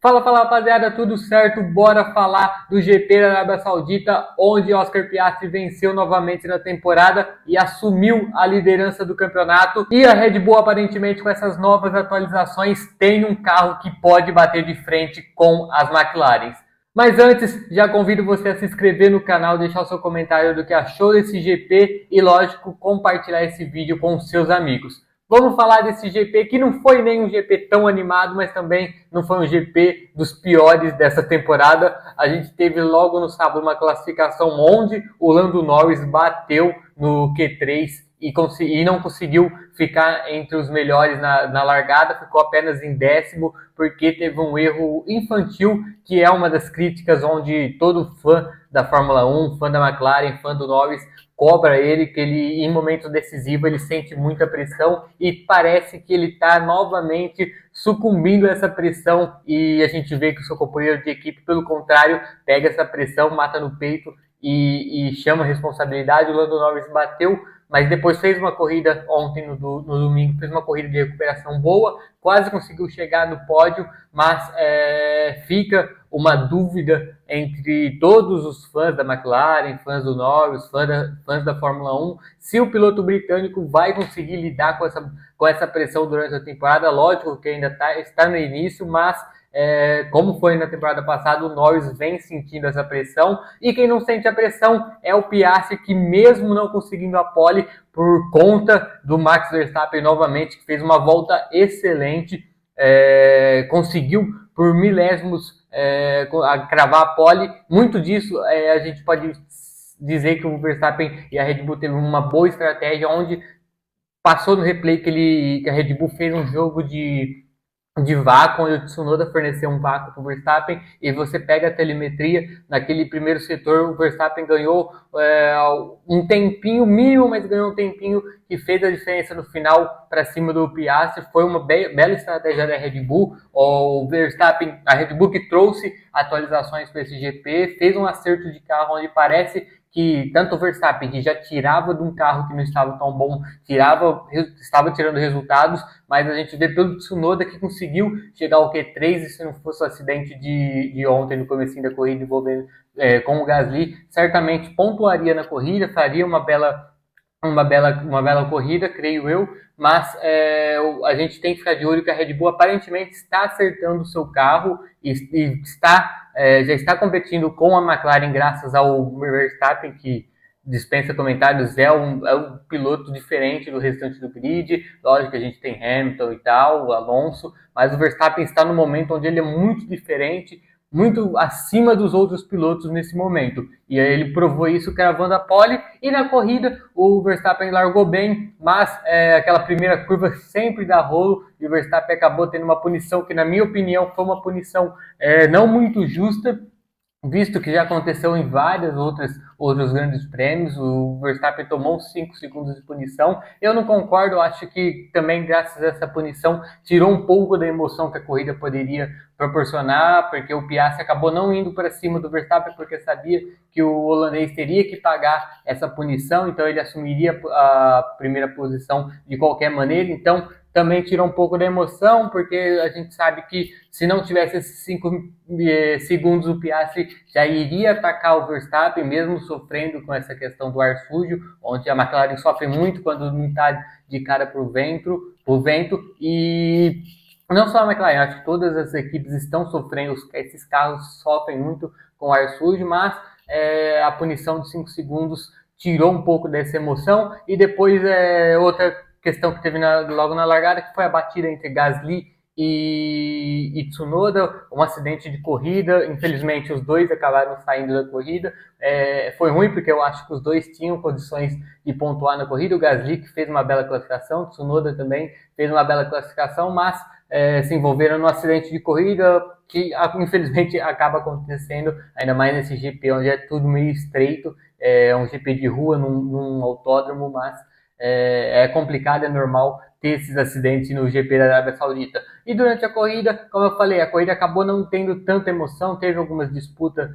Fala, fala rapaziada, tudo certo? Bora falar do GP da Arábia Saudita, onde Oscar Piastri venceu novamente na temporada e assumiu a liderança do campeonato. E a Red Bull, aparentemente, com essas novas atualizações, tem um carro que pode bater de frente com as McLarens. Mas antes, já convido você a se inscrever no canal, deixar o seu comentário do que achou desse GP e, lógico, compartilhar esse vídeo com os seus amigos. Vamos falar desse GP que não foi nem um GP tão animado, mas também não foi um GP dos piores dessa temporada. A gente teve logo no sábado uma classificação onde o Lando Norris bateu no Q3 e não conseguiu ficar entre os melhores na largada, ficou apenas em 10º, porque teve um erro infantil, que é uma das críticas onde todo fã da Fórmula 1, fã da McLaren, fã do Norris, cobra ele, que ele em momento decisivo ele sente muita pressão e parece que ele está novamente sucumbindo a essa pressão, e a gente vê que o seu companheiro de equipe, pelo contrário, pega essa pressão, mata no peito e chama a responsabilidade. O Lando Norris bateu, mas depois fez uma corrida ontem no domingo, fez uma corrida de recuperação boa, quase conseguiu chegar no pódio, mas fica uma dúvida entre todos os fãs da McLaren, fãs do Norris, fãs da Fórmula 1, se o piloto britânico vai conseguir lidar com essa pressão durante a temporada. Lógico que ainda está no início, mas como foi na temporada passada, o Norris vem sentindo essa pressão, e quem não sente a pressão é o Piastri, que mesmo não conseguindo a pole por conta do Max Verstappen novamente, que fez uma volta excelente, conseguiu por milésimos cravar a pole. Muito disso a gente pode dizer que o Verstappen e a Red Bull teve uma boa estratégia, onde passou no replay que a Red Bull fez um jogo de vácuo, onde o Tsunoda forneceu um vácuo para o Verstappen, e você pega a telemetria, naquele primeiro setor o Verstappen ganhou um tempinho mínimo, mas ganhou um tempinho que fez a diferença no final para cima do Piastri. Foi uma bela estratégia da Red Bull. O Verstappen, a Red Bull que trouxe atualizações para esse GP, fez um acerto de carro onde parece que tanto o Verstappen, que já tirava de um carro que não estava tão bom, estava tirando resultados, mas a gente vê pelo Tsunoda que conseguiu chegar ao Q3, e se não fosse o acidente de ontem, no comecinho da corrida, envolvendo com o Gasly, certamente pontuaria na corrida, faria uma bela corrida, creio eu, mas a gente tem que ficar de olho que a Red Bull aparentemente está acertando o seu carro e já está competindo com a McLaren, graças ao Verstappen, que dispensa comentários, é um piloto diferente do restante do grid. Lógico que a gente tem Hamilton e tal, o Alonso, mas o Verstappen está no momento onde ele é muito diferente, muito acima dos outros pilotos nesse momento. E aí ele provou isso cravando a pole, e na corrida o Verstappen largou bem, mas aquela primeira curva sempre dá rolo, e o Verstappen acabou tendo uma punição que, na minha opinião, foi uma punição não muito justa, visto que já aconteceu em vários outros grandes prêmios. O Verstappen tomou uns 5 segundos de punição. Eu não concordo, acho que também, graças a essa punição, tirou um pouco da emoção que a corrida poderia proporcionar, porque o Piastri acabou não indo para cima do Verstappen, porque sabia que o holandês teria que pagar essa punição, então ele assumiria a primeira posição de qualquer maneira. Então também tirou um pouco da emoção, porque a gente sabe que se não tivesse esses 5 segundos, o Piastri já iria atacar o Verstappen, mesmo sofrendo com essa questão do ar sujo, onde a McLaren sofre muito quando não está de cara para o vento. E não só a McLaren, acho que todas as equipes estão sofrendo, esses carros sofrem muito com ar sujo, mas a punição de 5 segundos tirou um pouco dessa emoção. E depois outra questão que teve logo na largada, que foi a batida entre Gasly e Tsunoda, um acidente de corrida. Infelizmente os dois acabaram saindo da corrida. Foi ruim, porque eu acho que os dois tinham condições de pontuar na corrida. O Gasly, que fez uma bela classificação, o Tsunoda também fez uma bela classificação, mas se envolveram no acidente de corrida, que infelizmente acaba acontecendo, ainda mais nesse GP onde é tudo meio estreito. É um GP de rua, num autódromo, mas é complicado, é normal ter esses acidentes no GP da Arábia Saudita. E durante a corrida, como eu falei, a corrida acabou não tendo tanta emoção, teve algumas disputas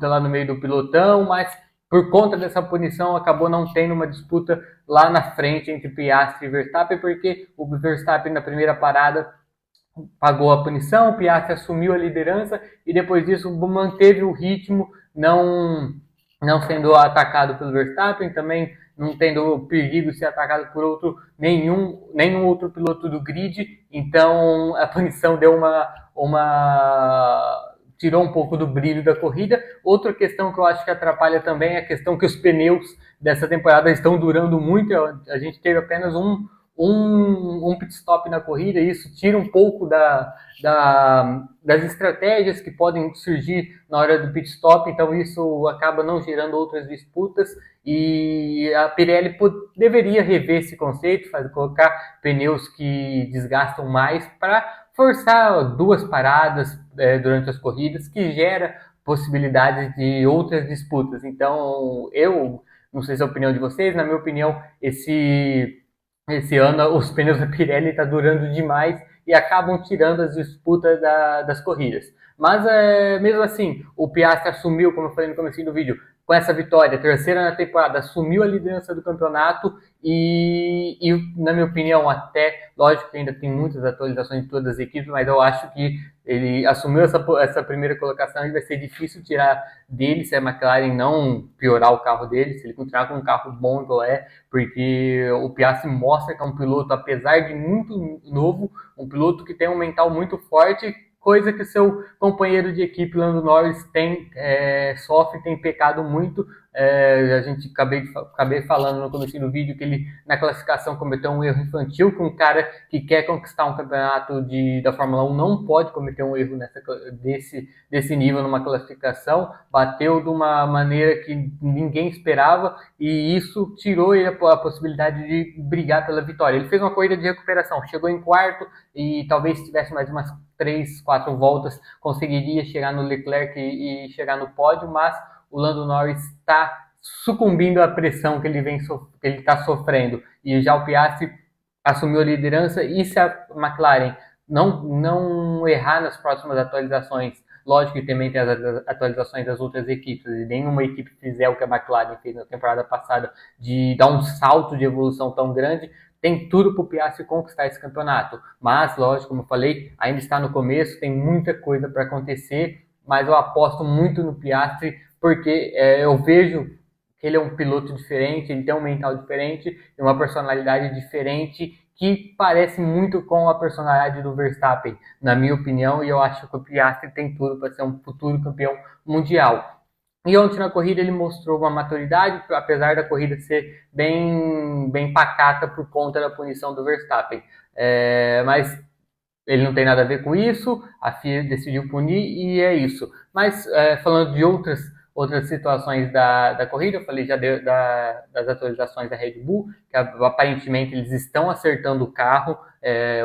lá no meio do pilotão, mas por conta dessa punição acabou não tendo uma disputa lá na frente entre Piastri e Verstappen, porque o Verstappen na primeira parada pagou a punição, o Piastri assumiu a liderança e depois disso manteve o ritmo, não sendo atacado pelo Verstappen, também não tendo perigo de ser atacado por nenhum outro piloto do grid. Então a punição deu tirou um pouco do brilho da corrida. Outra questão que eu acho que atrapalha também é a questão que os pneus dessa temporada estão durando muito. A gente teve apenas um pit stop na corrida, e isso tira um pouco das estratégias que podem surgir na hora do pit stop, então isso acaba não gerando outras disputas, e a Pirelli deveria rever esse conceito, colocar pneus que desgastam mais para forçar duas paradas durante as corridas, que gera possibilidades de outras disputas. Então, eu não sei se é a opinião de vocês, na minha opinião, esse ano os pneus da Pirelli estão durando demais e acabam tirando as disputas das corridas. Mas mesmo assim, o Piastri assumiu, como eu falei no começo do vídeo, com essa vitória, terceira na temporada, assumiu a liderança do campeonato e, na minha opinião, até, lógico que ainda tem muitas atualizações de todas as equipes, mas eu acho que ele assumiu essa primeira colocação e vai ser difícil tirar dele se a McLaren não piorar o carro dele, se ele continuar com um carro bom igual porque o Piastri mostra que é um piloto, apesar de muito novo, um piloto que tem um mental muito forte, coisa que seu companheiro de equipe, Lando Norris, sofre, tem pecado muito. A gente acabei falando no começo do vídeo que ele, na classificação, cometeu um erro infantil, que um cara que quer conquistar um campeonato da Fórmula 1 não pode cometer um erro desse nível numa classificação. Bateu de uma maneira que ninguém esperava, e isso tirou ele a possibilidade de brigar pela vitória. Ele fez uma corrida de recuperação, chegou em quarto, e talvez se tivesse mais umas 3, 4 voltas, conseguiria chegar no Leclerc e chegar no pódio, mas o Lando Norris está sucumbindo à pressão que ele está sofrendo. E já o Piastri assumiu a liderança, e se a McLaren não errar nas próximas atualizações, lógico que também tem as atualizações das outras equipes, e nenhuma equipe fizer o que a McLaren fez na temporada passada, de dar um salto de evolução tão grande, tem tudo para o Piastri conquistar esse campeonato. Mas, lógico, como eu falei, ainda está no começo, tem muita coisa para acontecer, mas eu aposto muito no Piastri, porque eu vejo que ele é um piloto diferente, ele tem um mental diferente, uma personalidade diferente, que parece muito com a personalidade do Verstappen, na minha opinião, e eu acho que o Piastri tem tudo para ser um futuro campeão mundial. E ontem na corrida ele mostrou uma maturidade, apesar da corrida ser bem pacata por conta da punição do Verstappen. Mas ele não tem nada a ver com isso, a FIA decidiu punir e é isso. Mas falando de outras situações da corrida, eu falei já das atualizações da Red Bull, que aparentemente eles estão acertando o carro.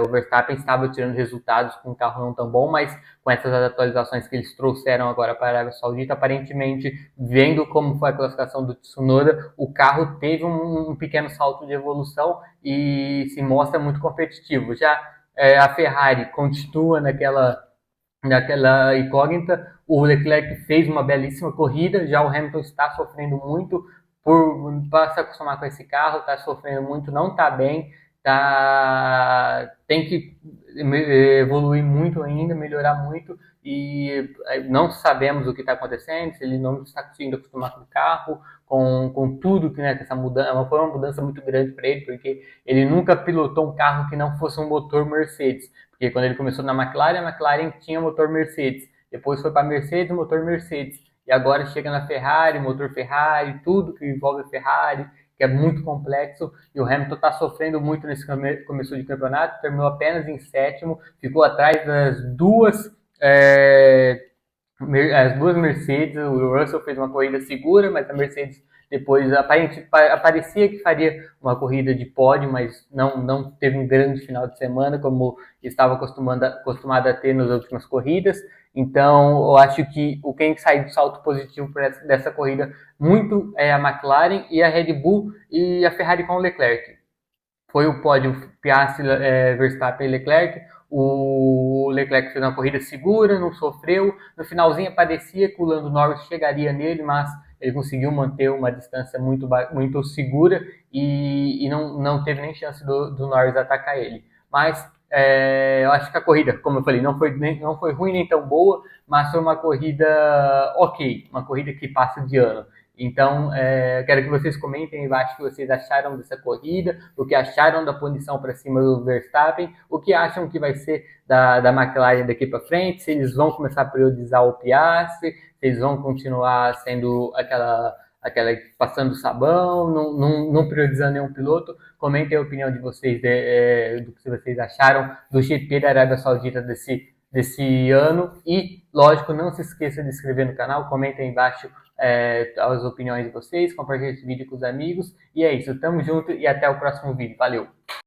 O Verstappen estava tirando resultados com um carro não tão bom, mas com essas atualizações que eles trouxeram agora para a Arábia Saudita, aparentemente, vendo como foi a classificação do Tsunoda, o carro teve um pequeno salto de evolução e se mostra muito competitivo. Já a Ferrari continua naquela incógnita. O Leclerc fez uma belíssima corrida, já o Hamilton está sofrendo muito para se acostumar com esse carro, está sofrendo muito, não está bem, tem que evoluir muito ainda, melhorar muito, e não sabemos o que está acontecendo, se ele não está conseguindo acostumar com o carro, com tudo, que essa mudança foi uma mudança muito grande para ele, porque ele nunca pilotou um carro que não fosse um motor Mercedes, porque quando ele começou na McLaren, a McLaren tinha motor Mercedes, depois foi para a Mercedes, motor Mercedes, e agora chega na Ferrari, motor Ferrari, tudo que envolve a Ferrari, que é muito complexo, e o Hamilton está sofrendo muito nesse começo de campeonato, terminou apenas em sétimo, ficou atrás das duas Mercedes. O Russell fez uma corrida segura, mas a Mercedes depois parecia que faria uma corrida de pódio, mas não teve um grande final de semana, como estava acostumado a ter nas últimas corridas. Então, eu acho que quem sai do salto positivo dessa corrida muito é a McLaren e a Red Bull, e a Ferrari com o Leclerc. Foi o pódio Piastri, Verstappen e Leclerc. O Leclerc fez uma corrida segura, não sofreu. No finalzinho parecia que o Lando Norris chegaria nele, mas ele conseguiu manter uma distância muito segura e não teve nem chance do Norris atacar ele. Mas eu acho que a corrida, como eu falei, não foi ruim nem tão boa, mas foi uma corrida ok, uma corrida que passa de ano. Então, quero que vocês comentem embaixo o que vocês acharam dessa corrida, o que acharam da punição para cima do Verstappen, o que acham que vai ser da McLaren daqui para frente, se eles vão começar a priorizar o Piastri, se eles vão continuar sendo aquela passando sabão, não priorizando nenhum piloto. Comentem a opinião de vocês do que vocês acharam do GP da Arábia Saudita desse ano. E, lógico, não se esqueça de se inscrever no canal, comentem aí embaixo as opiniões de vocês, compartilhem esse vídeo com os amigos. E é isso, tamo junto e até o próximo vídeo. Valeu!